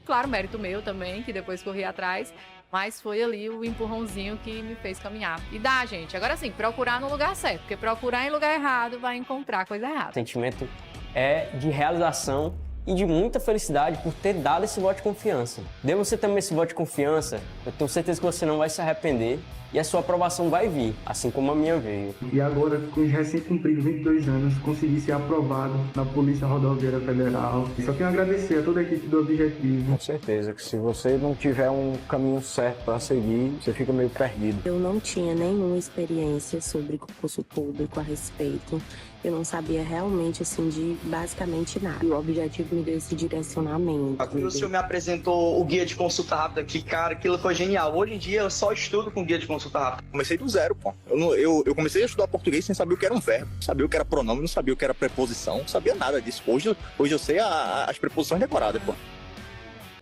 Claro, mérito meu também, que depois corri atrás, mas foi ali o empurrãozinho que me fez caminhar. E dá, gente. Agora sim, procurar no lugar certo, porque procurar em lugar errado vai encontrar coisa O errada. sentimento é de realização e de muita felicidade por ter dado esse voto de confiança. Dê você também esse voto de confiança, eu tenho certeza que você não vai se arrepender e a sua aprovação vai vir, assim como a minha veio. E agora, com os recém-cumpridos 22 anos, consegui ser aprovado na Polícia Rodoviária Federal. E só tenho a agradecer a toda a equipe do Objetivo. Com certeza que se você não tiver um caminho certo para seguir, você fica meio perdido. Eu não tinha nenhuma experiência sobre concurso público a respeito. Eu não sabia realmente, assim, de basicamente nada. E o Objetivo me deu esse direcionamento. O senhor me apresentou o guia de consulta rápida, que, cara, aquilo foi genial. Hoje em dia eu só estudo com guia de consulta rápida. Comecei do zero, pô. Eu comecei a estudar português sem saber o que era um verbo, sabia o que era pronome, não sabia o que era preposição, não sabia nada disso. Hoje eu sei as preposições decoradas, pô.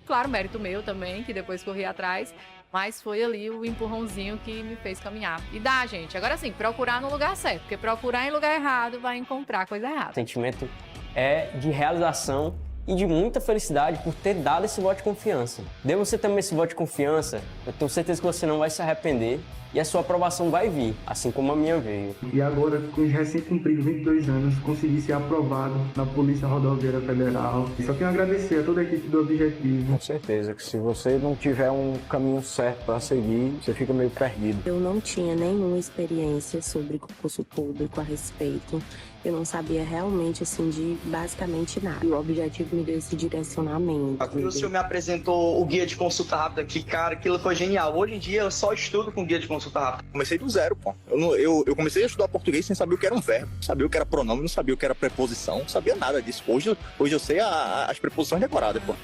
Claro, mérito meu também, que depois corri atrás, mas foi ali o empurrãozinho que me fez caminhar. E dá, gente. Agora sim, procurar no lugar certo, porque procurar em lugar errado vai encontrar coisa errada. O sentimento é de realização e de muita felicidade por ter dado esse voto de confiança. Dê você também esse voto de confiança, eu tenho certeza que você não vai se arrepender e a sua aprovação vai vir, assim como a minha veio. E agora, com os recém-cumpridos 22 anos, consegui ser aprovado na Polícia Rodoviária Federal. E só tenho a agradecer a toda a equipe do Objetivo. Com certeza que se você não tiver um caminho certo para seguir, você fica meio perdido. Eu não tinha nenhuma experiência sobre concurso público a respeito. Eu não sabia realmente, assim, de basicamente nada. E o Objetivo me deu esse direcionamento. O senhor me apresentou o guia de consulta rápida, que, cara, aquilo foi genial. Hoje em dia eu só estudo com guia de consulta rápida. Comecei do zero, pô. Eu comecei a estudar português sem saber o que era um verbo, sabia o que era pronome, não sabia o que era preposição, não sabia nada disso. Hoje eu sei as preposições decoradas, pô.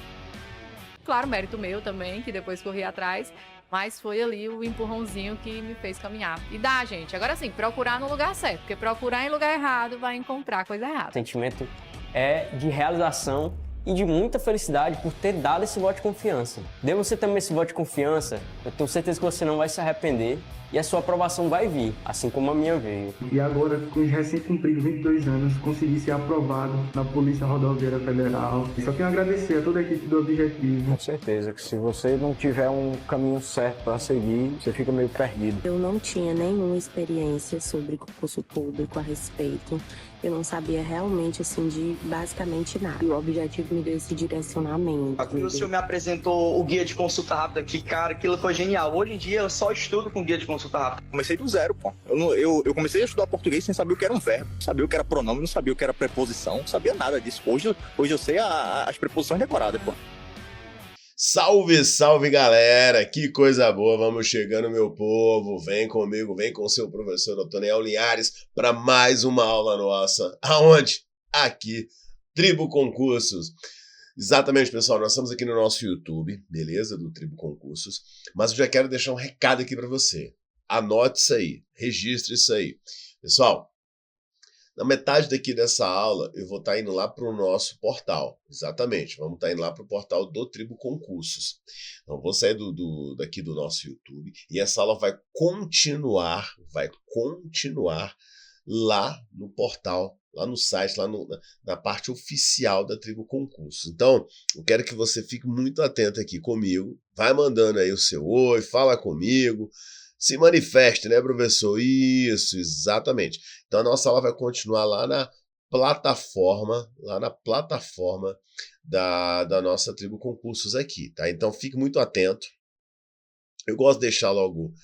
Claro, mérito meu também, que depois corri atrás, mas foi ali o empurrãozinho que me fez caminhar. E dá, gente. Agora sim, procurar no lugar certo, porque procurar em lugar errado vai encontrar coisa errada. O sentimento é de realização e de muita felicidade por ter dado esse voto de confiança. Dê você também esse voto de confiança, eu tenho certeza que você não vai se arrepender e a sua aprovação vai vir, assim como a minha veio. E agora, com os recém-cumpridos 22 anos, consegui ser aprovado na Polícia Rodoviária Federal. E só tenho a agradecer a toda a equipe do Objetivo. Com certeza que se você não tiver um caminho certo para seguir, você fica meio perdido. Eu não tinha nenhuma experiência sobre concurso público a respeito. Eu não sabia realmente, assim, de basicamente nada. E o Objetivo me deu esse direcionamento. O senhor me apresentou o guia de consulta rápida, que, cara, aquilo foi genial. Hoje em dia eu só estudo com guia de consulta rápida. Comecei do zero, pô. Eu comecei a estudar português sem saber o que era um verbo, sabia o que era pronome, não sabia o que era preposição, não sabia nada disso. Hoje eu sei as preposições decoradas, pô. Salve, salve galera, que coisa boa, vamos chegando meu povo, vem comigo, vem com o seu professor Otoniel Linhares para mais uma aula nossa, aonde? Aqui, Tribo Concursos. Exatamente, pessoal, nós estamos aqui no nosso YouTube, beleza, do Tribo Concursos, mas eu já quero deixar um recado aqui para você, anote isso aí, registre isso aí. Pessoal, na metade daqui dessa aula, eu vou estar indo lá para o nosso portal. Exatamente, vamos estar indo lá para o portal do Tribo Concursos. Então, vou sair daqui do nosso YouTube e essa aula vai continuar lá no portal, lá no site, na parte oficial da Tribo Concursos. Então, eu quero que você fique muito atento aqui comigo, vai mandando aí o seu oi, fala comigo, se manifeste, né, professor? Isso, exatamente. Então, a nossa aula vai continuar lá na plataforma, da nossa Tribo Concursos aqui, tá? Então, fique muito atento. Eu gosto de deixar logo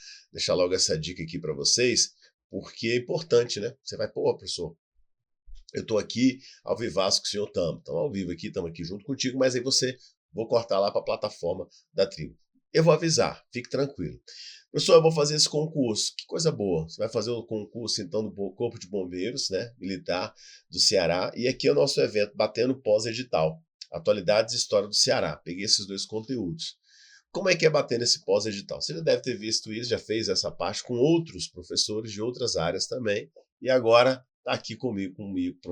essa dica aqui para vocês, porque é importante, né? Você vai, pô, professor, eu tô aqui ao vivaço com o senhor Tamo. Então, ao vivo aqui, estamos aqui junto contigo, mas aí vou cortar lá para a plataforma da Tribo. Eu vou avisar, fique tranquilo. Professor, eu vou fazer esse concurso. Que coisa boa. Você vai fazer o concurso, então, do Corpo de Bombeiros, né, Militar do Ceará. E aqui é o nosso evento, Batendo Pós-Edital. Atualidades e História do Ceará. Peguei esses dois conteúdos. Como é que é bater nesse pós-edital? Você já deve ter visto isso, já fez essa parte com outros professores de outras áreas também. E agora está aqui comigo,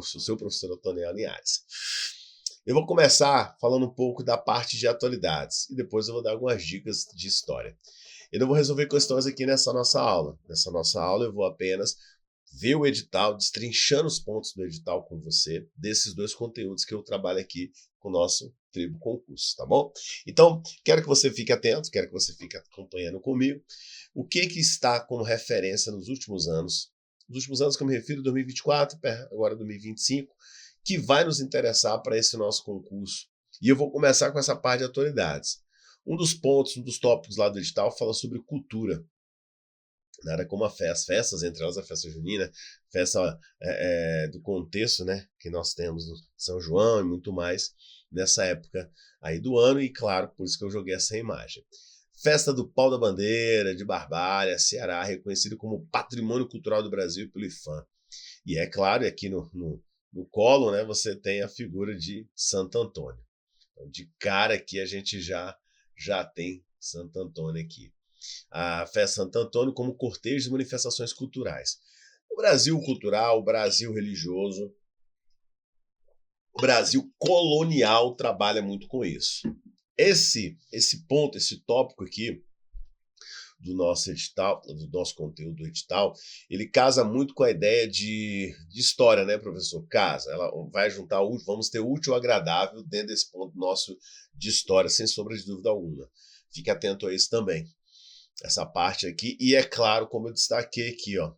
seu professor Otoniel Linhares. Eu vou começar falando um pouco da parte de atualidades. E depois eu vou dar algumas dicas de história. Eu não vou resolver questões aqui nessa nossa aula. Nessa nossa aula eu vou apenas ver o edital, destrinchando os pontos do edital com você, desses 2 conteúdos que eu trabalho aqui com o nosso Tribo Concurso, tá bom? Então, quero que você fique atento, quero que você fique acompanhando comigo. O que está como referência nos últimos anos? Nos últimos anos que eu me refiro, 2024, agora 2025, que vai nos interessar para esse nosso concurso. E eu vou começar com essa parte de autoridades. Um dos pontos, um dos tópicos lá do edital fala sobre cultura. Nada como as festas, entre elas a festa junina, festa do contexto, né, que nós temos no São João e muito mais nessa época aí do ano, e claro, por isso que eu joguei essa imagem. Festa do Pau da Bandeira, de Barbalha, Ceará, reconhecido como Patrimônio Cultural do Brasil pelo IPHAN. E é claro, aqui no colo, né, você tem a figura de Santo Antônio. Então, de cara aqui a gente já tem Santo Antônio aqui. A festa Santo Antônio como cortejo de manifestações culturais. O Brasil cultural, o Brasil religioso, o Brasil colonial trabalha muito com isso. Esse ponto, esse tópico aqui do nosso edital, do nosso conteúdo do edital, ele casa muito com a ideia de história, né, professor? Casa, ela vai juntar, vamos ter útil e agradável dentro desse ponto nosso de história, sem sombra de dúvida alguma. Fique atento a isso também. Essa parte aqui, e é claro, como eu destaquei aqui, ó,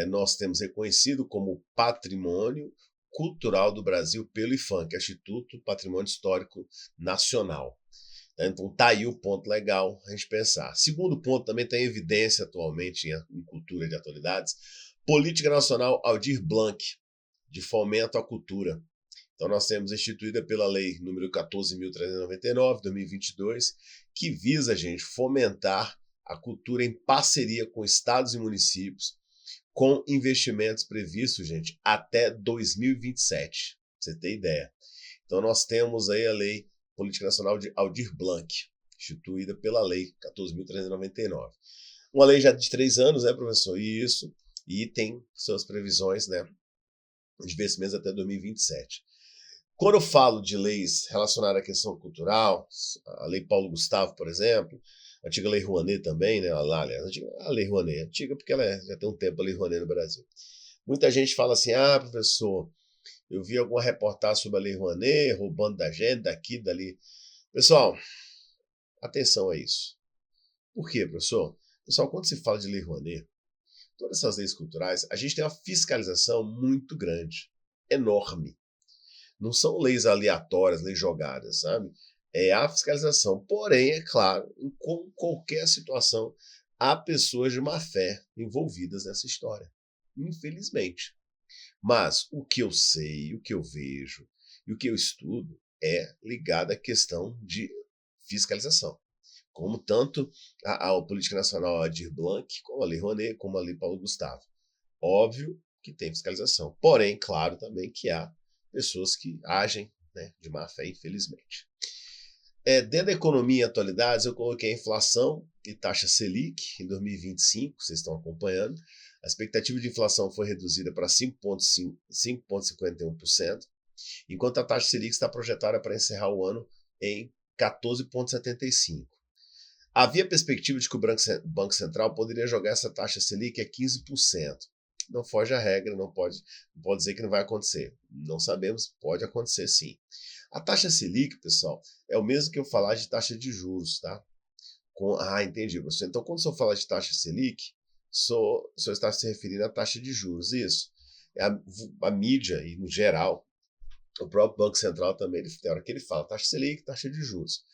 nós temos reconhecido como Patrimônio Cultural do Brasil pelo IPHAN, que é o Instituto Patrimônio Histórico Nacional. Então tá aí o ponto legal a gente pensar. Segundo ponto, também tem evidência atualmente em cultura de atualidades, Política Nacional Aldir Blanc, de fomento à cultura. Então nós temos instituída pela Lei número 14.399, 2022, que visa, gente, fomentar a cultura em parceria com estados e municípios, com investimentos previstos, gente, até 2027, pra você ter ideia. Então nós temos aí a Lei Política Nacional de Aldir Blanc, instituída pela Lei 14.399. Uma lei já de 3 anos, né, professor? E tem suas previsões, né, de investimentos até 2027. Quando eu falo de leis relacionadas à questão cultural, a Lei Paulo Gustavo, por exemplo, a antiga Lei Rouanet também, né? A Lei Rouanet, antiga porque ela já tem um tempo a Lei Rouanet no Brasil. Muita gente fala assim, professor, eu vi alguma reportagem sobre a Lei Rouanet, roubando da gente, daqui, dali. Pessoal, atenção a isso. Por quê, professor? Pessoal, quando se fala de Lei Rouanet, todas essas leis culturais, a gente tem uma fiscalização muito grande, enorme. Não são leis aleatórias, leis jogadas, sabe? É a fiscalização. Porém, é claro, em qualquer situação, há pessoas de má fé envolvidas nessa história. Infelizmente. Mas o que eu sei, o que eu vejo e o que eu estudo é ligado à questão de fiscalização. Como tanto a Política Nacional Aldir Blanc, como a Lei Rouanet, como a Lei Paulo Gustavo. Óbvio que tem fiscalização. Porém, claro também que há pessoas que agem, né, de má fé, infelizmente. Dentro da economia e atualidades, eu coloquei a inflação e taxa Selic em 2025, vocês estão acompanhando. A expectativa de inflação foi reduzida para 5,51%, enquanto a taxa Selic está projetada para encerrar o ano em 14,75%. Havia perspectiva de que o Banco Central poderia jogar essa taxa Selic a 15%. Não foge à regra, não pode dizer que não vai acontecer. Não sabemos, pode acontecer sim. A taxa Selic, pessoal, é o mesmo que eu falar de taxa de juros, tá? Entendi, professor. Então, quando o senhor fala de taxa Selic, o senhor está se referindo à taxa de juros, isso. A mídia, e no geral, o próprio Banco Central também, tem hora que ele fala taxa Selic, taxa de juros.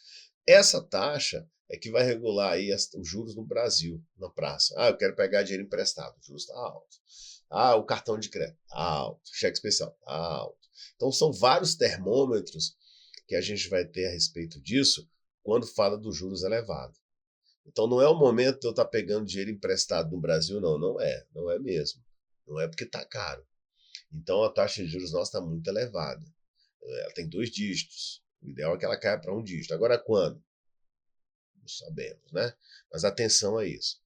Essa taxa é que vai regular aí os juros no Brasil, na praça. Eu quero pegar dinheiro emprestado, o juros está alto. O cartão de crédito, alto. Cheque especial, alto. Então, são vários termômetros que a gente vai ter a respeito disso quando fala dos juros elevados. Então, não é o momento de eu estar pegando dinheiro emprestado no Brasil, não é mesmo. Não é porque está caro. Então, a taxa de juros nossa está muito elevada. Ela tem 2 dígitos. O ideal é que ela caia para 1 dígito. Agora, quando? Não sabemos, né? Mas atenção a isso.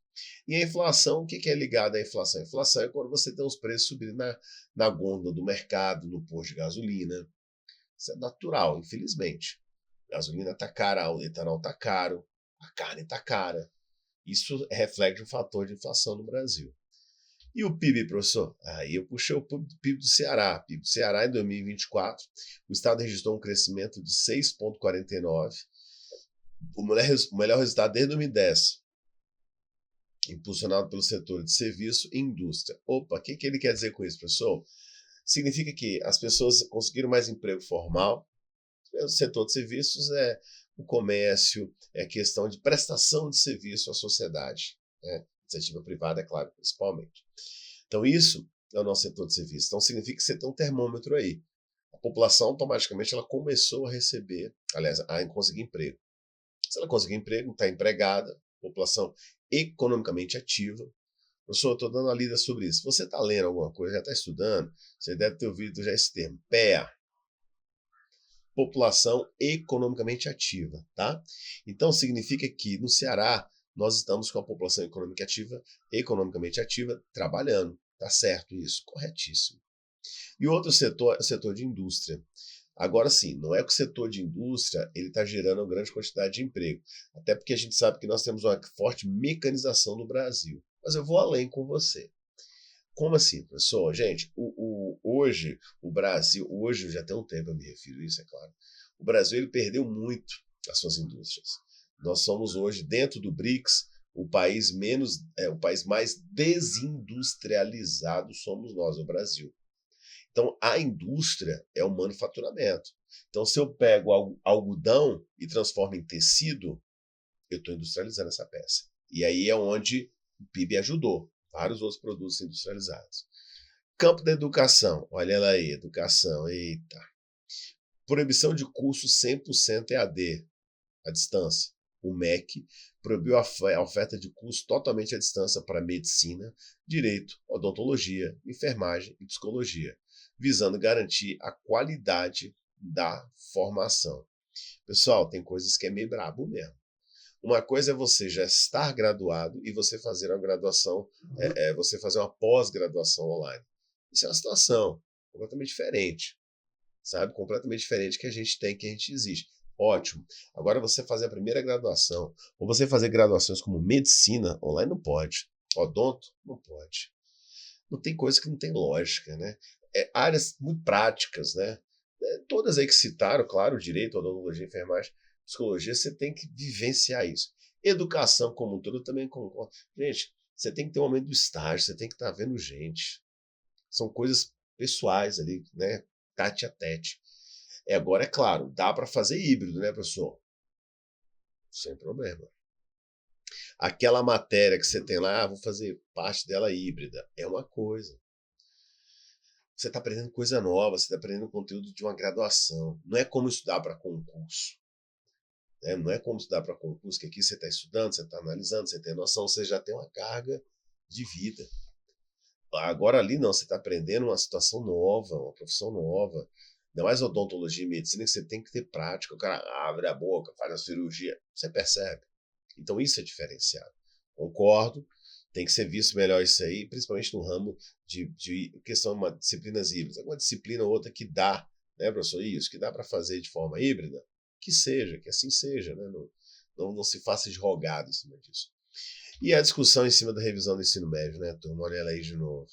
E a inflação, o que é ligado à inflação? A inflação é quando você tem os preços subindo na gôndola do mercado, no posto de gasolina. Isso é natural, infelizmente. A gasolina está cara, o etanol está caro, a carne está cara. Isso reflete um fator de inflação no Brasil. E o PIB, professor? Aí eu puxei o PIB do Ceará. PIB do Ceará, em 2024, o estado registrou um crescimento de 6,49%, o melhor resultado desde 2010, impulsionado pelo setor de serviço e indústria. Opa, o que ele quer dizer com isso, professor? Significa que as pessoas conseguiram mais emprego formal. O setor de serviços é o comércio, é questão de prestação de serviço à sociedade, né? Iniciativa privada, é claro, principalmente. Então, isso é o nosso setor de serviços. Então, significa que você tem um termômetro aí. A população, automaticamente, ela começou a receber, aliás, a conseguir emprego. Se ela conseguir emprego, está empregada, população economicamente ativa. Professor, eu estou dando uma lida sobre isso. Se você está lendo alguma coisa, já está estudando, você deve ter ouvido já esse termo, PEA. População economicamente ativa, tá? Então, significa que no Ceará, nós estamos com a população economicamente ativa trabalhando. Tá certo isso? Corretíssimo. E o outro setor é o setor de indústria. Agora sim, não é que o setor de indústria ele está gerando uma grande quantidade de emprego. Até porque a gente sabe que nós temos uma forte mecanização no Brasil. Mas eu vou além com você. Como assim, professor? Gente, hoje o Brasil, hoje já tem um tempo eu me refiro a isso, é claro. O Brasil ele perdeu muito as suas indústrias. Nós somos hoje, dentro do BRICS, o país mais desindustrializado somos nós, o Brasil. Então, a indústria é o manufaturamento. Então, se eu pego algodão e transformo em tecido, eu estou industrializando essa peça. E aí é onde o PIB ajudou. Vários outros produtos industrializados. Campo da educação. Olha lá aí, educação. Eita. Proibição de curso 100% EAD, à distância. O MEC proibiu a oferta de curso totalmente à distância para medicina, direito, odontologia, enfermagem e psicologia, visando garantir a qualidade da formação. Pessoal, tem coisas que é meio brabo mesmo. Uma coisa é você já estar graduado e você fazer uma graduação, você fazer uma pós-graduação online. Isso é uma situação completamente diferente, sabe? Completamente diferente que a gente exige. Ótimo. Agora você fazer a primeira graduação, ou você fazer graduações como medicina online, não pode. Odonto, não pode. Não tem coisa que não tem lógica, né? Áreas muito práticas, né? Todas aí que citaram, claro, direito, odontologia, enfermagem, psicologia, você tem que vivenciar isso. Educação como um todo, eu também concordo. Gente, você tem que ter um momento do estágio, você tem que estar vendo gente. São coisas pessoais ali, né? Tete a tete. Agora, é claro, dá para fazer híbrido, né, professor? Sem problema. Aquela matéria que você tem lá, vou fazer parte dela híbrida. É uma coisa. Você está aprendendo coisa nova, você está aprendendo conteúdo de uma graduação. Não é como estudar para concurso. Não é como estudar para concurso, que aqui você está estudando, você está analisando, você tem noção, você já tem uma carga de vida. Agora ali não, você está aprendendo uma situação nova, uma profissão nova. Não é mais odontologia e medicina que você tem que ter prática. O cara abre a boca, faz a cirurgia. Você percebe. Então isso é diferenciado. Concordo. Tem que ser visto melhor isso aí, principalmente no ramo de questão de disciplinas híbridas. Alguma disciplina ou outra que dá, né, professor? Isso, que dá para fazer de forma híbrida, que seja, que assim seja, né? Não se faça de rogado em cima disso. E a discussão em cima da revisão do ensino médio, né, turma? Olha ela aí de novo.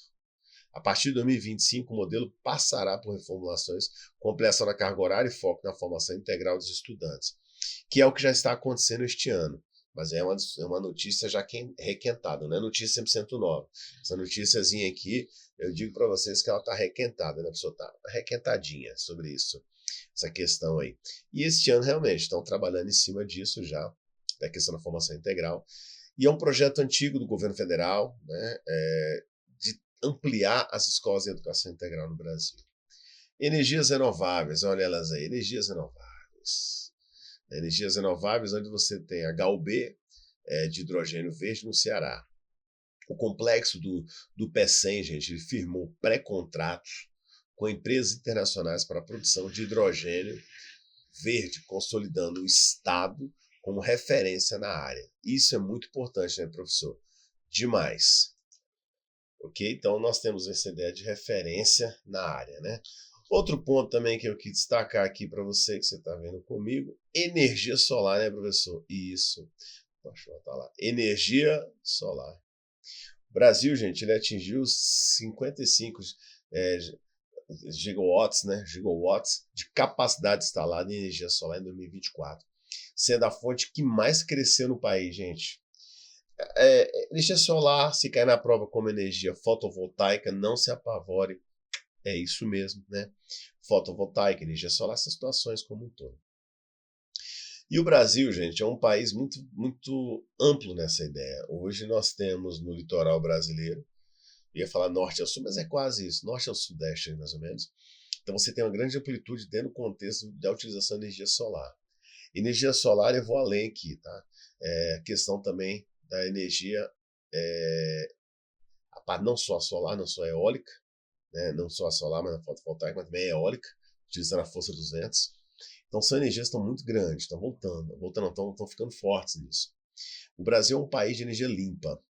A partir de 2025, o modelo passará por reformulações com ampliação da carga horária e foco na formação integral dos estudantes, que é o que já está acontecendo este ano. Mas é uma notícia já requentada, não é notícia 100% nova. Essa noticiazinha aqui, eu digo para vocês que ela está requentada, né? A pessoa está requentadinha sobre isso, essa questão aí. E este ano, realmente, estão trabalhando em cima disso já, da questão da formação integral. E é um projeto antigo do governo federal, né? De ampliar as escolas de educação integral no Brasil. Energias renováveis, olha elas aí, energias renováveis. Energias renováveis, onde você tem a HUB de hidrogênio verde no Ceará. O complexo do PECEM, gente, ele firmou pré-contratos com empresas internacionais para a produção de hidrogênio verde, consolidando o Estado como referência na área. Isso é muito importante, né, professor? Demais. Ok? Então, nós temos essa ideia de referência na área, né? Outro ponto também que eu quis destacar aqui para você, que você está vendo comigo, energia solar, né, professor? Isso. Deixa eu botar lá. Energia solar. O Brasil, gente, ele atingiu 55 é, gigawatts, né? Gigawatts de capacidade instalada em energia solar em 2024, sendo a fonte que mais cresceu no país, gente. Energia solar, se cair na prova como energia fotovoltaica, não se apavore. É isso mesmo, né? Fotovoltaica, energia solar, essas situações como um todo. E o Brasil, gente, é um país muito, muito amplo nessa ideia. Hoje nós temos no litoral brasileiro, ia falar norte ao sul, mas é quase isso, norte ao sudeste, mais ou menos. Então você tem uma grande amplitude dentro do contexto da utilização de energia solar. Energia solar eu vou além aqui, tá? A questão também da energia, não só a solar, não só a eólica, né? Não só a solar, mas a fotovoltaica, mas também a eólica, utilizando a força dos ventos. Então são energias que estão muito grandes, estão estão ficando fortes nisso. O Brasil é um país de energia limpa.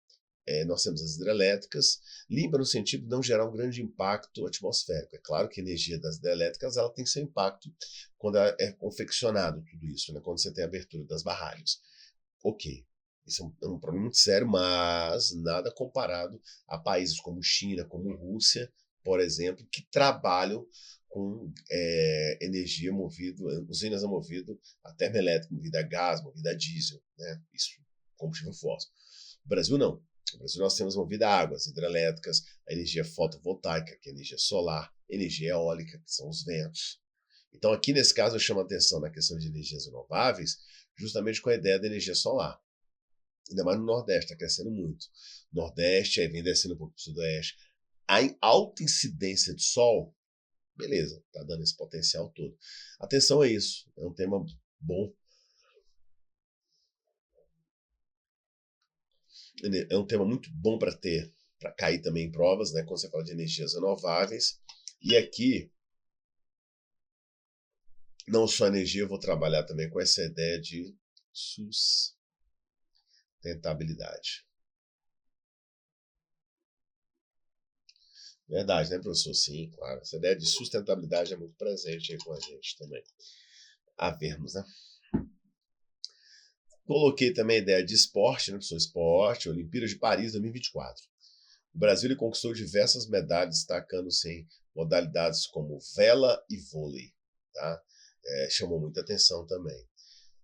Nós temos as hidrelétricas, limpa no sentido de não gerar um grande impacto atmosférico. É claro que a energia das hidrelétricas ela tem seu impacto quando é confeccionado tudo isso, né? Quando você tem a abertura das barragens. Ok, isso é um problema muito sério, mas nada comparado a países como China, como Rússia, por exemplo, que trabalham com energia movida, usinas a movido a termoelétrica, movida a gás, movida a diesel, né? Isso, combustível fóssil. O Brasil não. No Brasil nós temos movida a águas hidrelétricas, a energia fotovoltaica, que é a energia solar, energia eólica, que são os ventos. Então aqui nesse caso eu chamo a atenção na questão de energias renováveis, justamente com a ideia da energia solar. Ainda mais no Nordeste, está crescendo muito. Nordeste, aí vem descendo um pouco para o Sudeste. A alta incidência de sol, beleza, está dando esse potencial todo. Atenção a isso, é um tema bom. É um tema muito bom para cair também em provas, né, quando você fala de energias renováveis. E aqui, não só energia, eu vou trabalhar também com essa ideia de sustentabilidade. Verdade, né, professor? Sim, claro. Essa ideia de sustentabilidade é muito presente aí com a gente também. A vermos, né? Coloquei também a ideia de esporte, né, professor? Esporte, Olimpíadas de Paris 2024. O Brasil ele conquistou diversas medalhas, destacando-se em modalidades como vela e vôlei. Tá? Chamou muita atenção também.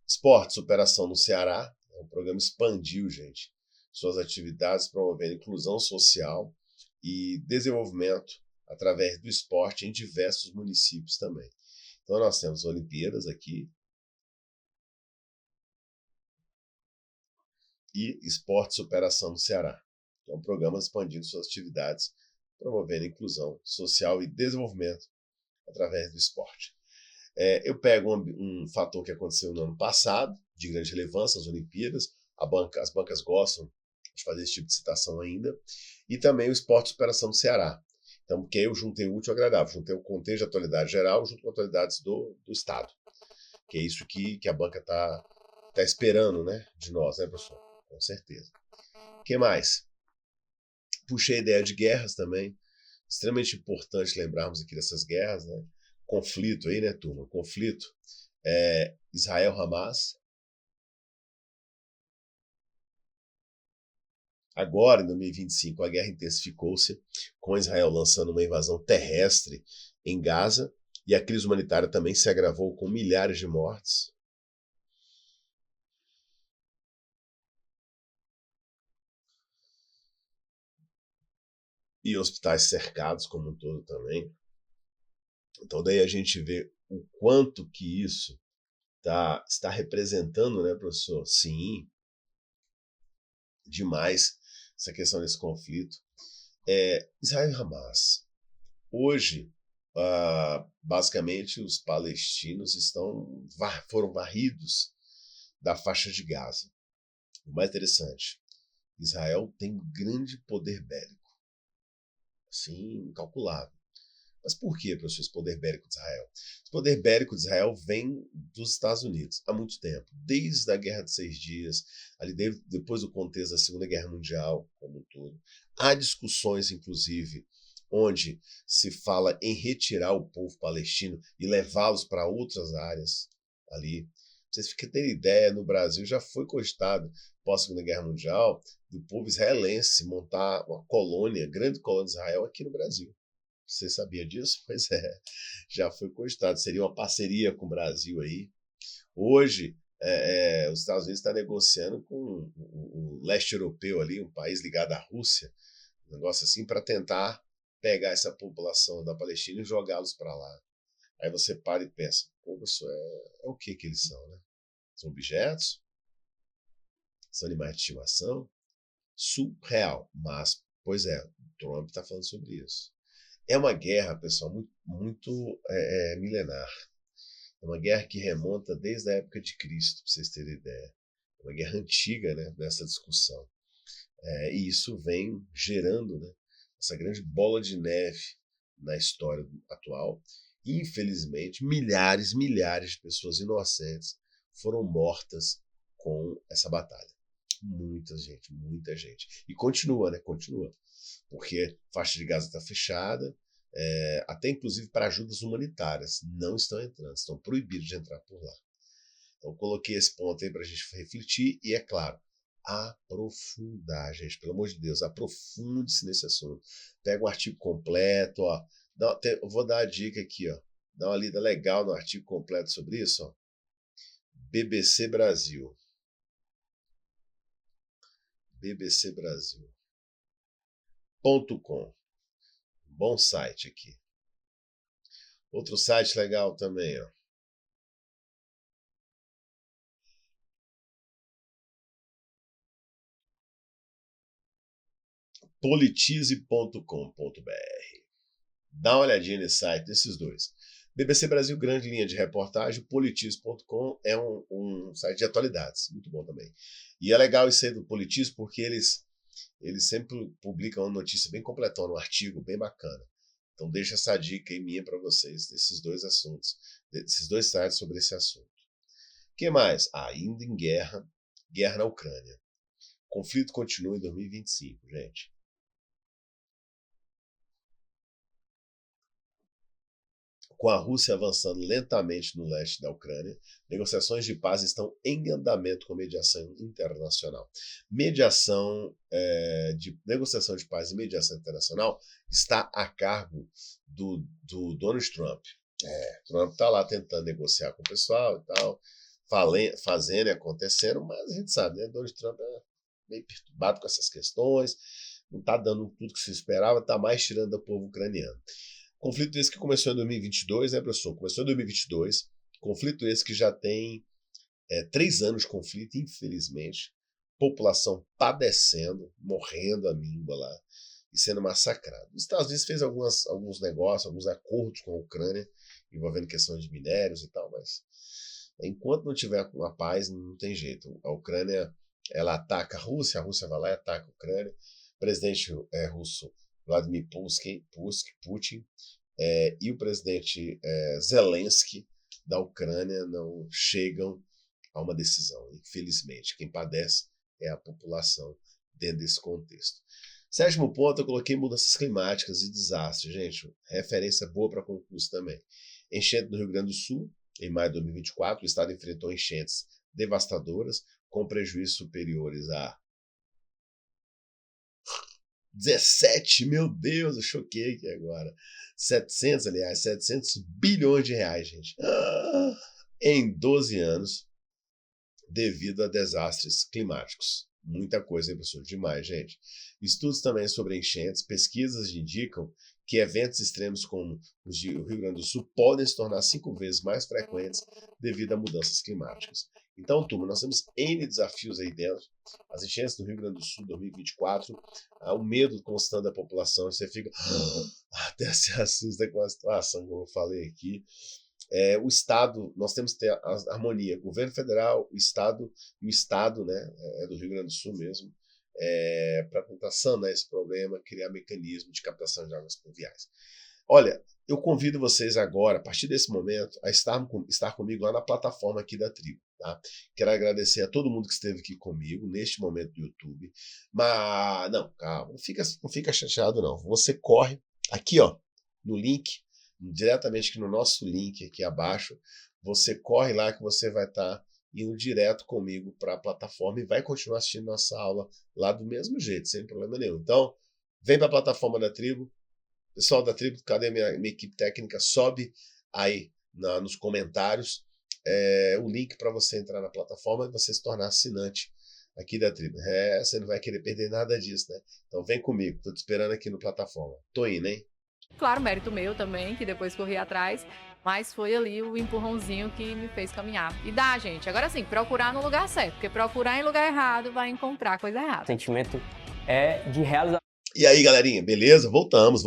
Esporte, superação no Ceará. O programa expandiu, gente, suas atividades promovendo inclusão social e desenvolvimento através do esporte em diversos municípios também. Então nós temos Olimpíadas aqui e Esporte Superação no Ceará, que é um programa expandindo suas atividades, promovendo inclusão social e desenvolvimento através do esporte. Eu pego um fator que aconteceu no ano passado, de grande relevância, as Olimpíadas, as bancas gostam de fazer esse tipo de citação ainda, e também o Esporte Superação do Ceará. Então, porque eu juntei o útil ao agradável, juntei o contexto de atualidade geral junto com atualidades do Estado, que é isso que a banca está esperando, né, de nós, né, professor? Com certeza. O que mais? Puxei a ideia de guerras também, extremamente importante lembrarmos aqui dessas guerras, né? Conflito aí, né, turma? Conflito Israel-Hamas. Agora, em 2025, a guerra intensificou-se, com Israel lançando uma invasão terrestre em Gaza, e a crise humanitária também se agravou com milhares de mortes. E hospitais cercados como um todo também. Então daí a gente vê o quanto que isso está representando, né, professor? Sim, demais essa questão desse conflito. Israel e Hamas. Hoje, basicamente, os palestinos foram varridos da faixa de Gaza. O mais interessante, Israel tem um grande poder bélico. Assim, incalculável. Mas por que, professor, esse poder bélico de Israel? Esse poder bélico de Israel vem dos Estados Unidos há muito tempo, desde a Guerra de 6 Dias, ali depois do contexto da Segunda Guerra Mundial, como um todo. Há discussões, inclusive, onde se fala em retirar o povo palestino e levá-los para outras áreas ali. Pra vocês fiquem terem ideia, no Brasil já foi cogitado, pós-Segunda Guerra Mundial, do povo israelense montar uma colônia, grande colônia de Israel aqui no Brasil. Você sabia disso? Pois é, já foi cogitado. Seria uma parceria com o Brasil aí. Hoje, os Estados Unidos estão negociando com o leste europeu ali, um país ligado à Rússia, um negócio assim, para tentar pegar essa população da Palestina e jogá-los para lá. Aí você para e pensa, pô, isso é o que eles são, né? São objetos? São animais de estimação? Surreal. Mas, pois é, o Trump está falando sobre isso. É uma guerra, pessoal, muito milenar. É uma guerra que remonta desde a época de Cristo, para vocês terem ideia. É uma guerra antiga, né, nessa discussão. E isso vem gerando, né, essa grande bola de neve na história atual. Infelizmente, milhares de pessoas inocentes foram mortas com essa batalha. Muita gente. E continua, né? Continua. Porque a faixa de Gaza está fechada, até inclusive para ajudas humanitárias não estão entrando, estão proibidos de entrar por lá. Então coloquei esse ponto aí para a gente refletir e, é claro, aprofundar, gente, pelo amor de Deus, aprofunde-se nesse assunto. Pega um artigo completo, ó. Eu vou dar a dica aqui, ó. Dá uma lida legal no artigo completo sobre isso, ó. BBC Brasil. bbcbrasil.com. Bom site aqui. Outro site legal também, ó. politize.com.br. Dá uma olhadinha nesse site, desses dois. BBC Brasil, grande linha de reportagem. Politize.com é um site de atualidades, muito bom também. E é legal isso aí do Politize porque eles sempre publicam uma notícia bem completona, um artigo bem bacana. Então deixa essa dica aí minha para vocês, desses dois assuntos, desses dois sites sobre esse assunto. O que mais? Ainda em guerra na Ucrânia. O conflito continua em 2025, gente. Com a Rússia avançando lentamente no leste da Ucrânia, negociações de paz estão em andamento com mediação internacional. Negociação de paz e mediação internacional está a cargo do Donald Trump. Trump está lá tentando negociar com o pessoal e tal, fazendo e acontecendo, mas a gente sabe, né? Donald Trump é meio perturbado com essas questões, não está dando tudo que se esperava, está mais tirando do povo ucraniano. Conflito esse que começou em 2022, né, professor? Começou em 2022. Conflito esse que já tem 3 anos de conflito, infelizmente. População padecendo, morrendo a míngua lá e sendo massacrada. Os Estados Unidos fez alguns negócios, alguns acordos com a Ucrânia, envolvendo questões de minérios e tal, mas enquanto não tiver uma paz, não tem jeito. A Ucrânia, ela ataca a Rússia vai lá e ataca a Ucrânia. O presidente russo Vladimir Putin e o presidente Zelensky da Ucrânia não chegam a uma decisão. Infelizmente, quem padece é a população dentro desse contexto. 7º ponto, eu coloquei mudanças climáticas e desastres. Gente, referência boa para concurso também. Enchente no Rio Grande do Sul, em maio de 2024, o estado enfrentou enchentes devastadoras, com prejuízos superiores a 17, meu Deus, eu choquei aqui agora. 700 bilhões de reais, gente. Em 12 anos, devido a desastres climáticos. Muita coisa, hein, professor? Demais, gente. Estudos também sobre enchentes, pesquisas indicam que eventos extremos como os do Rio Grande do Sul podem se tornar 5 vezes mais frequentes devido a mudanças climáticas. Então, turma, nós temos N desafios aí dentro. As enchentes do Rio Grande do Sul 2024, o medo constante da população, você fica até se assusta com a situação, como eu falei aqui. O Estado, nós temos que ter a harmonia, governo federal, o Estado, né, do Rio Grande do Sul mesmo, para tentar sanar esse problema, criar mecanismo de captação de águas pluviais. Olha, eu convido vocês agora, a partir desse momento, a estar comigo lá na plataforma aqui da tribo. Tá? Quero agradecer a todo mundo que esteve aqui comigo neste momento do YouTube. Mas, não, calma, não fica chateado não. Você corre aqui, ó, no link, diretamente aqui no nosso link aqui abaixo. Você corre lá que você vai estar indo direto comigo para a plataforma e vai continuar assistindo nossa aula lá do mesmo jeito, sem problema nenhum. Então, vem para a plataforma da Tribo. Pessoal da Tribo, cadê minha equipe técnica? Sobe aí nos comentários o link para você entrar na plataforma e você se tornar assinante aqui da Tribo. Você não vai querer perder nada disso, né? Então vem comigo, tô te esperando aqui no plataforma. Tô indo, hein? Claro, mérito meu também, que depois corri atrás, mas foi ali o empurrãozinho que me fez caminhar. E dá, gente. Agora sim, procurar no lugar certo, porque procurar em lugar errado vai encontrar coisa errada. O sentimento é de realização. E aí, galerinha, beleza? Voltamos.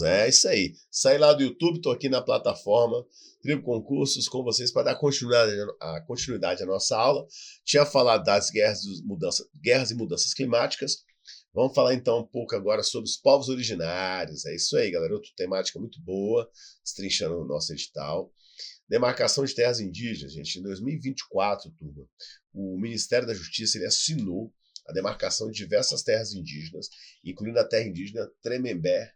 É isso aí. Saí lá do YouTube, tô aqui na plataforma Tribo Concursos com vocês para dar continuidade à nossa aula. Tinha falado das guerras e mudanças climáticas. Vamos falar então um pouco agora sobre os povos originários. É isso aí, galera. Outra temática muito boa, destrinchando o nosso edital. Demarcação de terras indígenas, gente. Em 2024, turma, o Ministério da Justiça ele assinou a demarcação de diversas terras indígenas, incluindo a terra indígena Tremembé,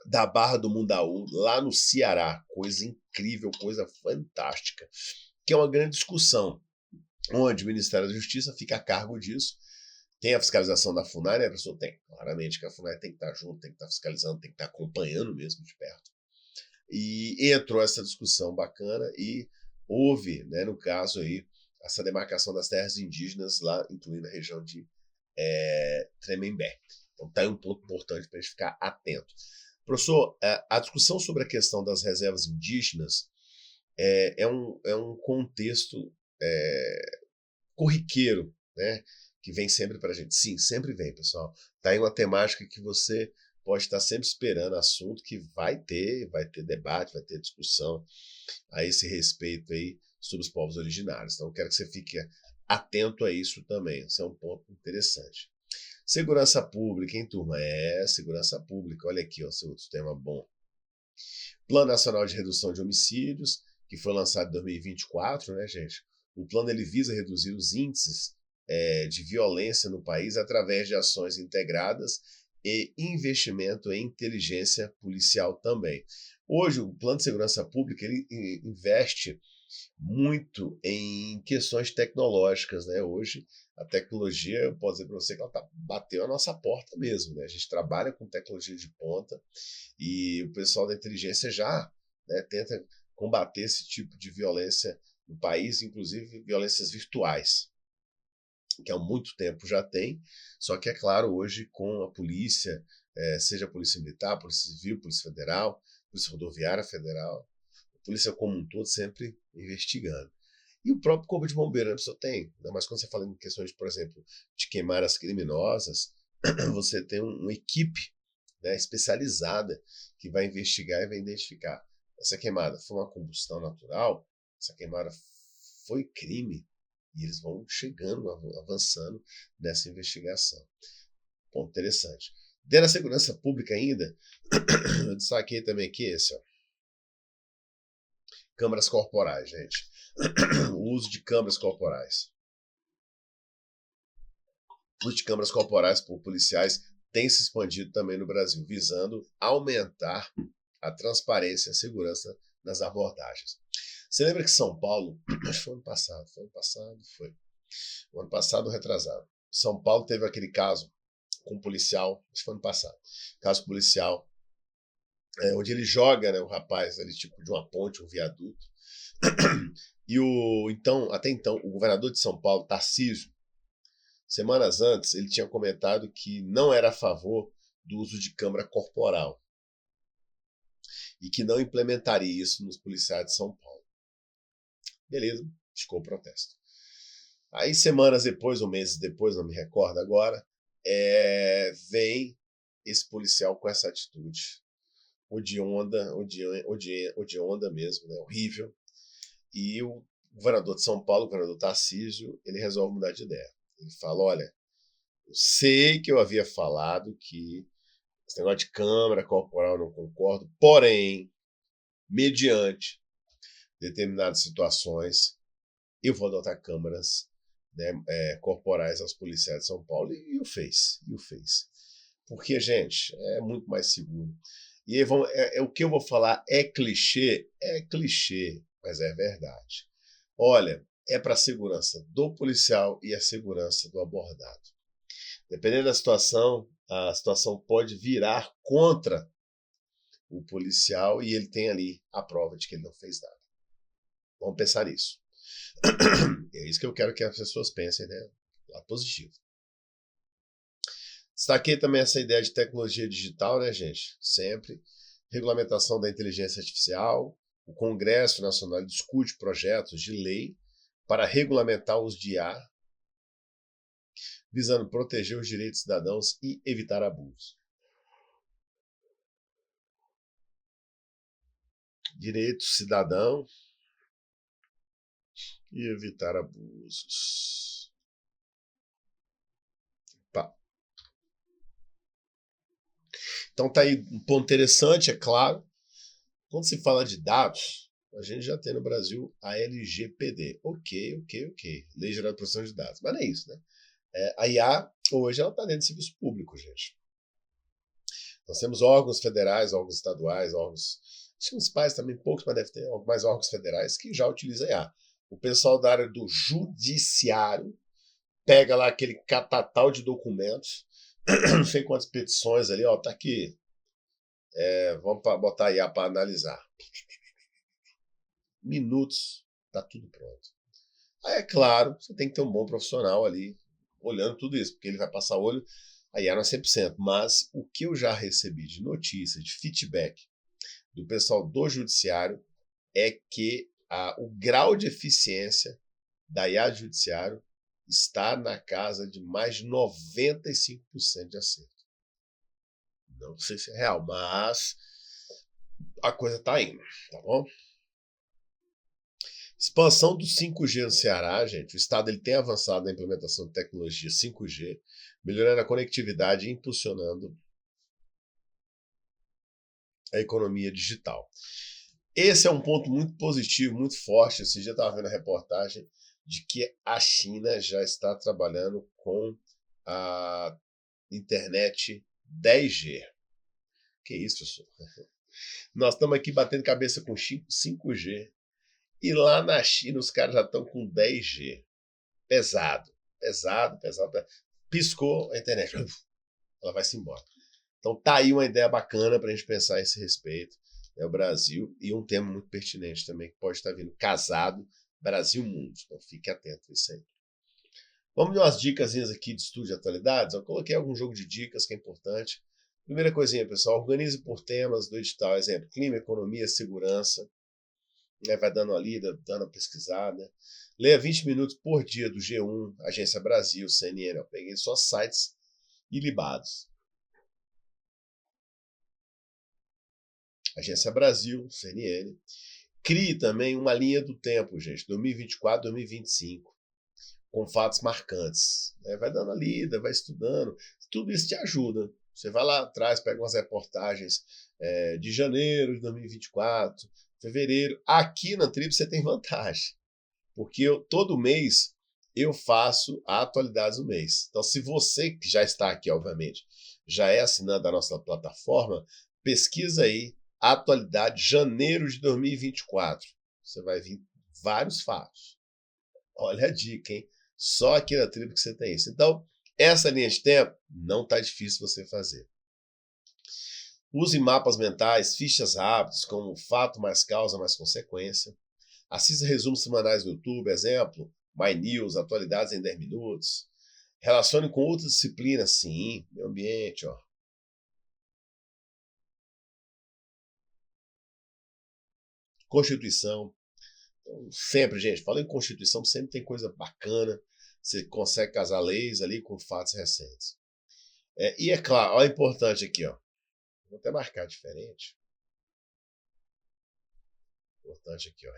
da Barra do Mundaú, lá no Ceará. Coisa incrível, coisa fantástica. Que é uma grande discussão, onde o Ministério da Justiça fica a cargo disso. Tem a fiscalização da FUNAI, né, professor? Tem. Claramente que a FUNAI tem que estar junto, tem que estar fiscalizando, tem que estar acompanhando mesmo de perto. E entrou essa discussão bacana e houve, né, no caso aí, essa demarcação das terras indígenas lá, incluindo a região de Tremembé. Então tá aí um ponto importante para a gente ficar atento. Professor, a discussão sobre a questão das reservas indígenas é um contexto corriqueiro, né, que vem sempre para a gente. Sim, sempre vem, pessoal. Tá aí uma temática que você pode estar sempre esperando, assunto que vai ter debate, vai ter discussão a esse respeito aí sobre os povos originários. Então, eu quero que você fique atento a isso também. Isso é um ponto interessante. Segurança pública, hein, turma? Segurança pública. Olha aqui, ó, outro tema bom. Plano Nacional de Redução de Homicídios, que foi lançado em 2024, né, gente? O plano ele visa reduzir os índices de violência no país através de ações integradas e investimento em inteligência policial também. Hoje, o Plano de Segurança Pública ele investe muito em questões tecnológicas, né? Hoje, a tecnologia, eu posso dizer para você que ela bateu a nossa porta mesmo, né? A gente trabalha com tecnologia de ponta e o pessoal da inteligência já, né, tenta combater esse tipo de violência no país, inclusive violências virtuais, que há muito tempo já tem, só que é claro, hoje com a polícia, seja a Polícia Militar, Polícia Civil, Polícia Federal, Polícia Rodoviária Federal, a polícia como um todo sempre investigando. E o próprio Corpo de Bombeiro, né, pessoa tem, ainda mais quando você fala em questões, por exemplo, de queimar as criminosas, você tem uma equipe, né, especializada que vai investigar e vai identificar. Essa queimada foi uma combustão natural, essa queimada foi crime, e eles vão chegando, avançando nessa investigação. Ponto interessante. Dentro da segurança pública ainda, eu destaquei também aqui esse, ó. Câmeras corporais, gente. O uso de câmeras corporais. O uso de câmeras corporais por policiais tem se expandido também no Brasil, visando aumentar a transparência e a segurança nas abordagens. Você lembra que São Paulo, acho que foi ano passado, o ano passado retrasado, São Paulo teve aquele caso com um policial, acho que foi ano passado, caso policial, onde ele joga, né, o rapaz ali tipo de uma ponte, um viaduto, e até então, o governador de São Paulo, Tarcísio, semanas antes, ele tinha comentado que não era a favor do uso de câmera corporal e que não implementaria isso nos policiais de São Paulo. Beleza, ficou o protesto. Aí, semanas depois, ou meses depois, não me recordo agora, vem esse policial com essa atitude odionda mesmo, né? Horrível. E o governador de São Paulo, o governador Tarcísio, ele resolve mudar de ideia. Ele fala, olha, eu sei que eu havia falado que esse negócio de câmera corporal eu não concordo, porém, mediante determinadas situações, eu vou adotar câmeras, né, corporais aos policiais de São Paulo, e o fez. Porque, gente, é muito mais seguro. E aí o que eu vou falar é clichê, mas é verdade. Olha, é para a segurança do policial e a segurança do abordado. Dependendo da situação, a situação pode virar contra o policial e ele tem ali a prova de que ele não fez nada. Vamos pensar nisso. É isso que eu quero que as pessoas pensem, né? Lado positivo. Destaquei também essa ideia de tecnologia digital, né, gente? Sempre. Regulamentação da inteligência artificial. O Congresso Nacional discute projetos de lei para regulamentar os de IA, visando proteger os direitos dos cidadãos e evitar abusos. Direito cidadão e evitar abusos. Pá. Então tá aí um ponto interessante, é claro. Quando se fala de dados, a gente já tem no Brasil a LGPD. Ok. Lei Geral de Proteção de Dados. Mas não é isso, né? A IA, hoje, ela está dentro do serviço público, gente. Nós temos órgãos federais, órgãos estaduais, órgãos municipais também, poucos, mas deve ter mais órgãos federais que já utilizam a IA. O pessoal da área do judiciário pega lá aquele catatal de documentos, não sei quantas petições ali, ó, tá aqui. Vamos botar a IA para analisar. Minutos, tá tudo pronto. Aí, é claro, você tem que ter um bom profissional ali olhando tudo isso, porque ele vai passar o olho, a IA não é 100%. Mas o que eu já recebi de notícia, de feedback do pessoal do judiciário é que o grau de eficiência da IA do judiciário está na casa de mais de 95% de acerto. Não sei se é real, mas a coisa está indo, tá bom? Expansão do 5G no Ceará, gente. O Estado ele tem avançado na implementação de tecnologia 5G, melhorando a conectividade e impulsionando a economia digital. Esse é um ponto muito positivo, muito forte. Esse dia eu estava vendo a reportagem de que a China já está trabalhando com a internet 10G. Que isso, pessoal? Nós estamos aqui batendo cabeça com 5G. E lá na China os caras já estão com 10G. Pesado. Piscou a internet. Ela vai-se embora. Então tá aí uma ideia bacana para a gente pensar a esse respeito. É o Brasil. E um tema muito pertinente também, que pode estar vindo. Casado, Brasil-Mundo. Então fique atento a isso aí. Vamos dar umas dicas aqui de estudo de atualidades. Eu coloquei algum jogo de dicas que é importante. Primeira coisinha, pessoal. Organize por temas do edital. Exemplo, clima, economia, segurança. Vai dando uma lida, dando uma pesquisada. Leia 20 minutos por dia do G1, Agência Brasil, CNN. Eu peguei só sites ilibados. Agência Brasil, CNN. Crie também uma linha do tempo, gente, 2024, 2025, com fatos marcantes. Vai dando a lida, vai estudando. Tudo isso te ajuda. Você vai lá atrás, pega umas reportagens de janeiro de 2024, fevereiro. Aqui na Tribo você tem vantagem, porque todo mês eu faço a atualidade do mês. Então, se você que já está aqui, obviamente, já é assinante da nossa plataforma, pesquisa aí a atualidade janeiro de 2024. Você vai vir vários fatos. Olha a dica, hein? Só aqui na Tribo que você tem isso. Então, essa linha de tempo não está difícil você fazer. Use mapas mentais, fichas rápidas, como fato mais causa mais consequência. Assista resumos semanais no YouTube, exemplo, My News, atualidades em 10 minutos. Relacione com outras disciplinas, sim, meio ambiente, ó. Constituição. Então, sempre, gente, falando em Constituição, sempre tem coisa bacana. Você consegue casar leis ali com fatos recentes. E é claro, olha o importante aqui, ó. Vou até marcar diferente. Importante aqui, ó.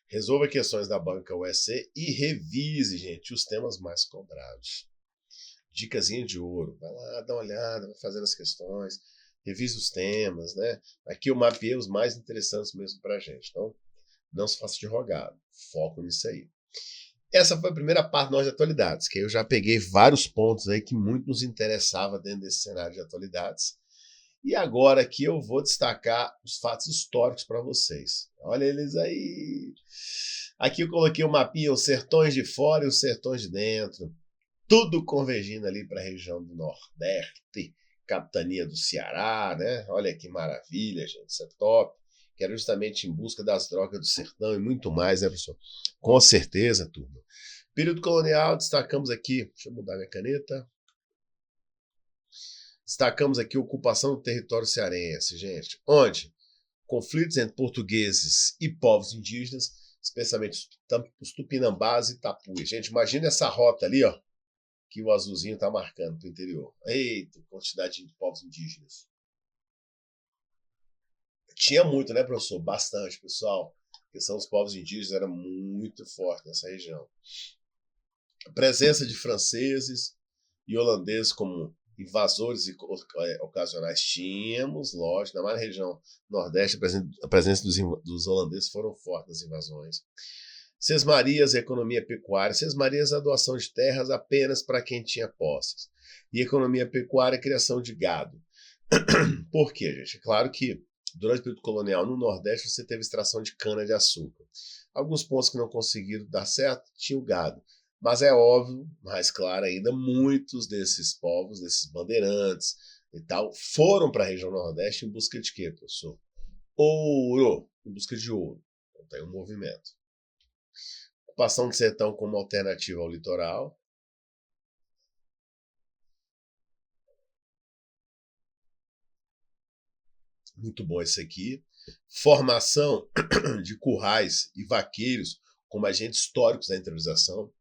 Resolva questões da banca UEC e revise, gente, os temas mais cobrados. Dicasinha de ouro. Vai lá, dá uma olhada, vai fazendo as questões, revise os temas, né? Aqui eu mapeei os mais interessantes mesmo pra gente. Então, não se faça de rogado. Foco nisso aí. Essa foi a primeira parte de atualidades, que eu já peguei vários pontos aí que muito nos interessava dentro desse cenário de atualidades. E agora aqui eu vou destacar os fatos históricos para vocês. Olha eles aí. Aqui eu coloquei o mapinha, os sertões de fora e os sertões de dentro. Tudo convergindo ali para a região do Nordeste, capitania do Ceará, né? Olha que maravilha, gente, isso é top. Que era justamente em busca das drogas do sertão e muito mais, né, professor? Com certeza, turma. Período colonial, destacamos aqui, deixa eu mudar minha caneta. Destacamos aqui a ocupação do território cearense, gente. Onde? Conflitos entre portugueses e povos indígenas, especialmente os tupinambás e tapuis. Gente, imagina essa rota ali, ó, que o azulzinho está marcando para o interior. Eita, quantidade de povos indígenas. Tinha muito, né, professor? Bastante, pessoal. A questão dos povos indígenas era muito forte nessa região. A presença de franceses e holandeses como invasores ocasionais tínhamos, lógico, ainda mais na região nordeste, a presença dos holandeses foram fortes nas invasões. Sesmarias, economia pecuária. Sesmarias, a doação de terras apenas para quem tinha posses. E economia pecuária, criação de gado. Por quê, gente? É claro que durante o período colonial no Nordeste você teve extração de cana-de-açúcar. Alguns pontos que não conseguiram dar certo tinha o gado. Mas é óbvio, mais claro ainda, muitos desses povos, desses bandeirantes e tal, foram para a região Nordeste em busca de quê, professor? Ouro! Em busca de ouro. Então tem um movimento. Ocupação do sertão como alternativa ao litoral. Muito bom isso aqui. Formação de currais e vaqueiros como agentes históricos da interiorização.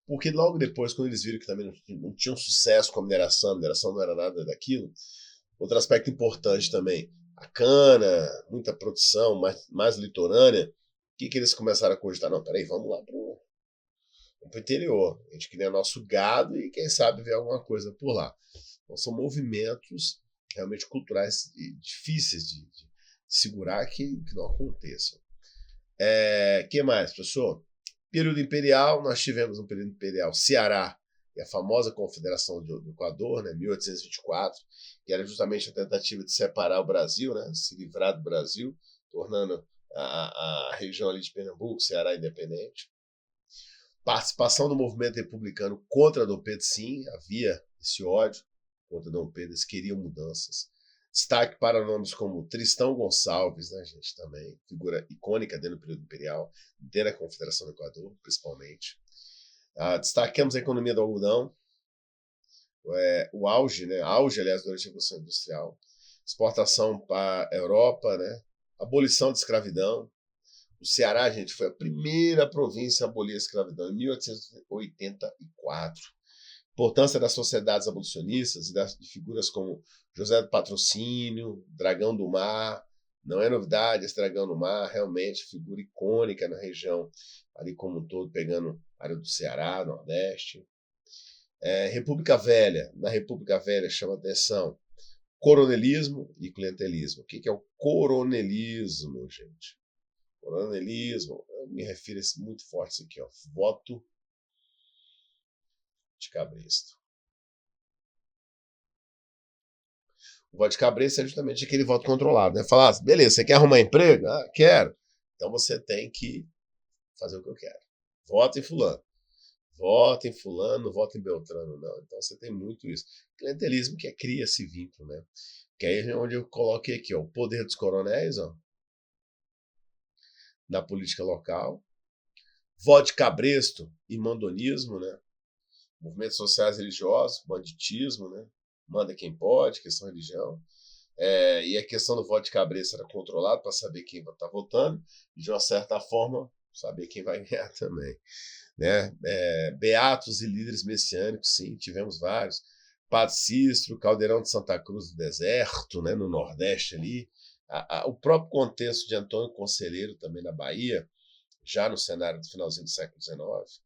Porque logo depois, quando eles viram que também não tinham sucesso com a mineração não era nada daquilo, outro aspecto importante também, a cana, muita produção, mais litorânea, o que eles começaram a cogitar? Não, peraí, vamos lá pro interior. A gente queria nosso gado e quem sabe ver alguma coisa por lá. Então são movimentos realmente culturais e difíceis de segurar que não aconteçam. Que mais, professor? Período imperial, nós tivemos um período imperial Ceará e a famosa Confederação do Equador, né, 1824, que era justamente a tentativa de separar o Brasil, né, se livrar do Brasil, tornando a região ali de Pernambuco, Ceará independente. Participação do movimento republicano contra Dom Pedro, sim, havia esse ódio contra Dom Pedro, eles queriam mudanças. Destaque para nomes como Tristão Gonçalves, né, gente, também, figura icônica dentro do período imperial, dentro da Confederação do Equador, principalmente. Destacamos a economia do algodão, o auge, aliás, durante a Revolução Industrial, exportação para a Europa, né, abolição da escravidão. O Ceará, gente, foi a primeira província a abolir a escravidão, em 1884. Importância das sociedades abolicionistas e de figuras como José do Patrocínio, Dragão do Mar. Não é novidade esse Dragão do Mar, realmente figura icônica na região, ali como um todo, pegando a área do Ceará, Nordeste. República Velha. Na República Velha chama atenção coronelismo e clientelismo. O que é o coronelismo, gente? Coronelismo, eu me refiro a esse muito forte isso aqui, ó, voto de cabresto. O voto de cabresto é justamente aquele voto controlado, né? Falar, beleza, você quer arrumar emprego? Ah, quero. Então você tem que fazer o que eu quero. Vota em fulano. Vota em fulano, vota em Beltrano, não. Então você tem muito isso. Clientelismo que cria esse vínculo, né? Que aí é onde eu coloquei aqui, ó, o poder dos coronéis, ó, na política local. Voto de cabresto e mandonismo, né? Movimentos sociais religiosos, banditismo, né? Manda quem pode, questão de religião. E a questão do voto de cabresto era controlado para saber quem está votando e, de uma certa forma, saber quem vai ganhar também. Né? Beatos e líderes messiânicos, sim, tivemos vários. Padre Cícero, Caldeirão de Santa Cruz do Deserto, né? No Nordeste ali. O próprio contexto de Antônio Conselheiro também na Bahia, já no cenário do finalzinho do século XIX.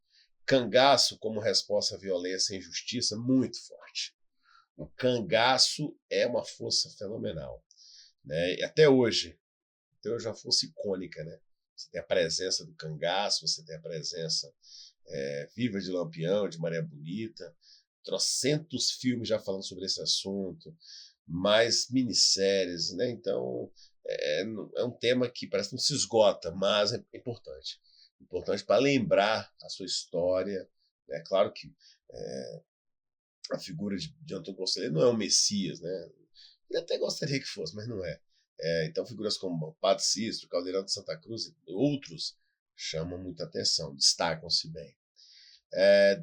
Cangaço como resposta à violência e injustiça, muito forte. O cangaço é uma força fenomenal, né? E até hoje é uma força icônica, né? Você tem a presença do cangaço, você tem a presença viva de Lampião, de Maria Bonita, trocentos filmes já falando sobre esse assunto. mais minisséries, né? Então, é um tema que parece que não se esgota, mas é importante. Importante para lembrar a sua história. É claro que a figura de Antônio Conselheiro não é um messias, né? Ele até gostaria que fosse, mas não é. Então, figuras como Padre Cícero, Caldeirão de Santa Cruz e outros chamam muita atenção, destacam-se bem.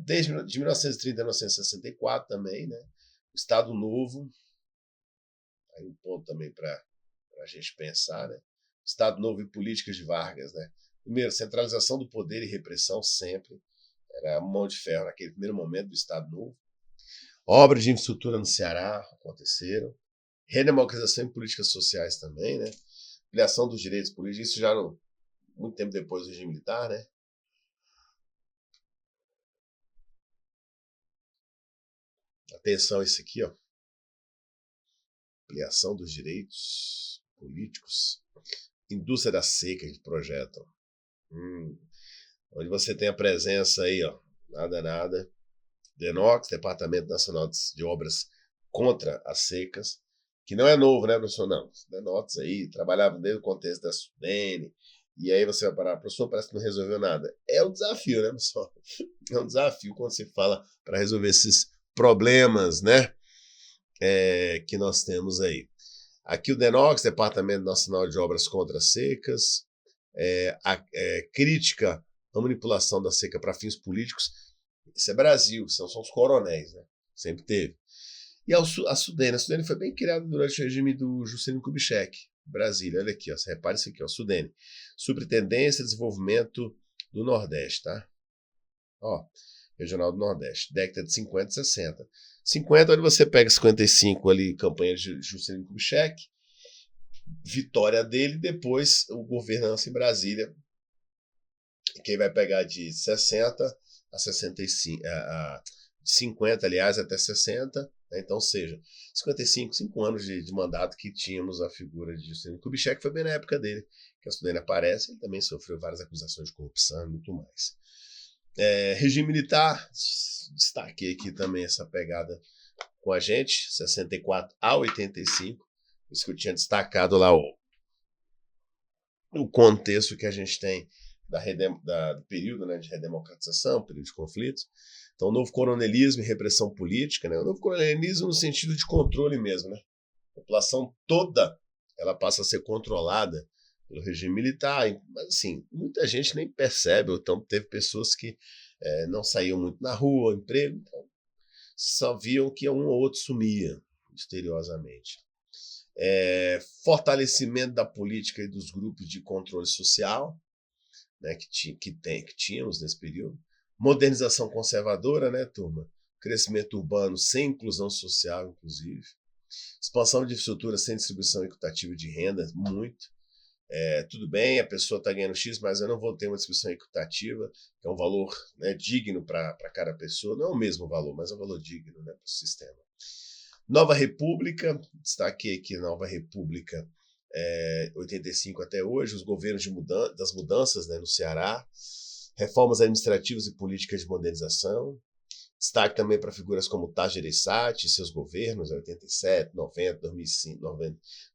Desde de 1930 a 1964 também, né? O Estado Novo, aí um ponto também para a gente pensar, né? Estado Novo e políticas de Vargas, né? Primeiro, centralização do poder e repressão sempre, era a mão de ferro naquele primeiro momento do Estado Novo. Obras de infraestrutura no Ceará aconteceram, redemocratização em políticas sociais também, né? Ampliação dos direitos políticos, isso já muito tempo depois do regime militar, né? Atenção, esse aqui, ó. Ampliação dos direitos políticos. Indústria da seca que projetam. Onde você tem a presença aí, ó. Nada. DENOX, Departamento Nacional de Obras contra as Secas, que não é novo, né, professor? Não. DENOX aí, trabalhava desde o contexto da Sudene, e aí você vai parar, professor, parece que não resolveu nada. É um desafio, né, professor? É um desafio quando você fala para resolver esses problemas, né, que nós temos aí. Aqui o DENOX, Departamento Nacional de Obras contra as Secas, crítica à manipulação da seca para fins políticos. Isso é Brasil, são os coronéis, né? Sempre teve. E a Sudene. A Sudene foi bem criada durante o regime do Juscelino Kubitschek, Brasília. Olha aqui, ó, você repara isso aqui, ó, Sudene. Superintendência de Desenvolvimento do Nordeste, tá? Ó, Regional do Nordeste, década de 50 e 60. 50, onde você pega 55 ali, campanha de Juscelino Kubitschek, vitória dele, depois o governança em Brasília. Quem vai pegar de 60 a 65, de 50, aliás, até 60, né? Então, ou seja, 5 anos de mandato que tínhamos a figura de Juscelino Kubitschek, foi bem na época dele que a Sudene aparece, ele também sofreu várias acusações de corrupção e muito mais. Regime militar, destaquei aqui também essa pegada com a gente, 64 a 85, isso que eu tinha destacado lá o contexto que a gente tem do período, né, de redemocratização, período de conflitos. Então, novo coronelismo e repressão política, né? O novo coronelismo no sentido de controle mesmo, né? A população toda ela passa a ser controlada pelo regime militar, mas assim, muita gente nem percebe, então teve pessoas que não saíam muito na rua, emprego, então só viam que um ou outro sumia misteriosamente. Fortalecimento da política e dos grupos de controle social, né, que tínhamos nesse período. Modernização conservadora, né, turma? Crescimento urbano sem inclusão social, inclusive. Expansão de infraestrutura sem distribuição equitativa de renda, muito. Tudo bem, a pessoa está ganhando X, mas eu não vou ter uma distribuição equitativa, que é um valor, né, digno para cada pessoa. Não é o mesmo valor, mas é um valor digno, né, para o sistema. Nova República, destaquei aqui Nova República, 85 até hoje, os governos das mudanças, né, no Ceará, reformas administrativas e políticas de modernização, destaque também para figuras como Tasso Gereissati e seus governos, 87, 90, 2005,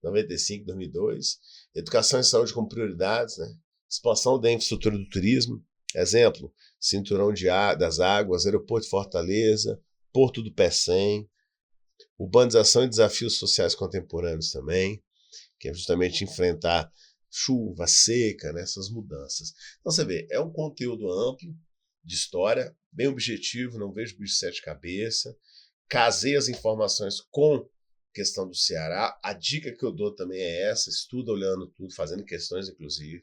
95, 2002, educação e saúde como prioridades, né, expansão da infraestrutura do turismo, exemplo, cinturão das águas, aeroporto de Fortaleza, Porto do Pecém, urbanização e desafios sociais contemporâneos também, que é justamente enfrentar chuva, seca, né, essas mudanças. Então você vê, é um conteúdo amplo de história, bem objetivo, não vejo bicho de sete cabeças, casei as informações com a questão do Ceará, a dica que eu dou também é essa, estuda olhando tudo, fazendo questões inclusive,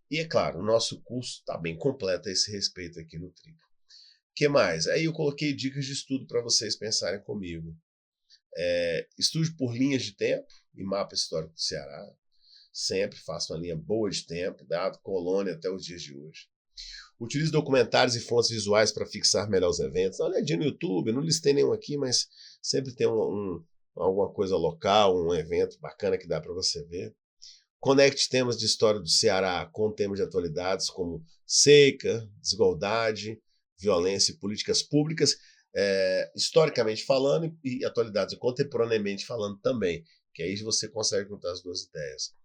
e é claro, o nosso curso está bem completo a esse respeito aqui no Trigo. O que mais? Aí eu coloquei dicas de estudo para vocês pensarem comigo. Estude por linhas de tempo e mapa histórico do Ceará. Sempre faça uma linha boa de tempo, dado colônia até os dias de hoje. Utilize documentários e fontes visuais para fixar melhor os eventos. Dá uma olhadinha no YouTube, não listei nenhum aqui, mas sempre tem alguma coisa local, um evento bacana que dá para você ver. Conecte temas de história do Ceará com temas de atualidades como seca, desigualdade, violência e políticas públicas. historicamente falando e atualidades, contemporaneamente falando também, que aí você consegue juntar as duas ideias.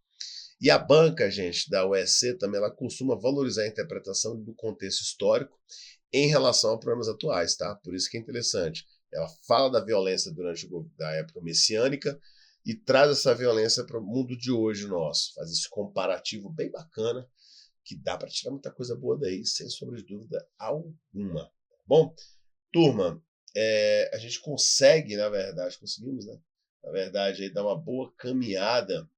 E a banca, gente, da UEC também, ela costuma valorizar a interpretação do contexto histórico em relação a problemas atuais, tá? Por isso que é interessante. Ela fala da violência durante a época messiânica e traz essa violência para o mundo de hoje nosso. Faz esse comparativo bem bacana, que dá para tirar muita coisa boa daí, sem sombra de dúvida alguma. Tá bom? Turma, a gente consegue, na verdade, conseguimos, né? Na verdade, aí dar uma boa caminhada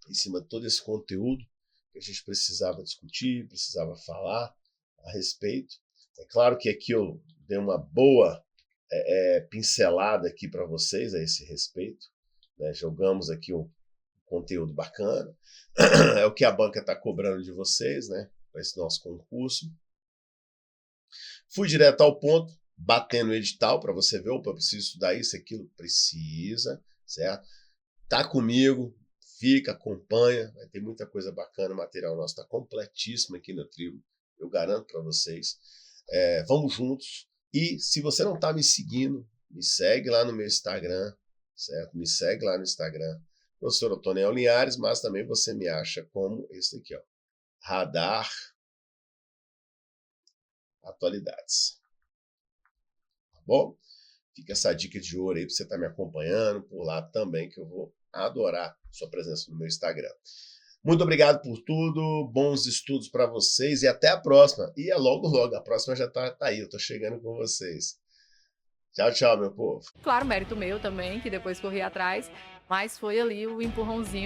em cima de todo esse conteúdo que a gente precisava discutir, precisava falar a respeito. É claro que aqui eu dei uma boa pincelada aqui para vocês a esse respeito, né? Jogamos aqui um conteúdo bacana, é o que a banca está cobrando de vocês, né? Para esse nosso concurso. Fui direto ao ponto, batendo o edital para você ver, opa, eu preciso estudar isso, aquilo, precisa, certo? Tá comigo, fica, acompanha, vai ter muita coisa bacana, o material nosso está completíssimo aqui na tribo, eu garanto para vocês. Vamos juntos. E se você não está me seguindo, me segue lá no meu Instagram, certo? Me segue lá no Instagram, professor Otoniel Linhares, mas também você me acha como esse aqui, ó, Radar Atualidades. Tá bom? Fica essa dica de ouro aí para você estar me acompanhando por lá também, que eu vou adorar sua presença no meu Instagram. Muito obrigado por tudo, bons estudos para vocês e até a próxima. E logo, logo, a próxima já tá aí, eu tô chegando com vocês. Tchau, tchau, meu povo. Claro, mérito meu também, que depois corri atrás, mas foi ali o empurrãozinho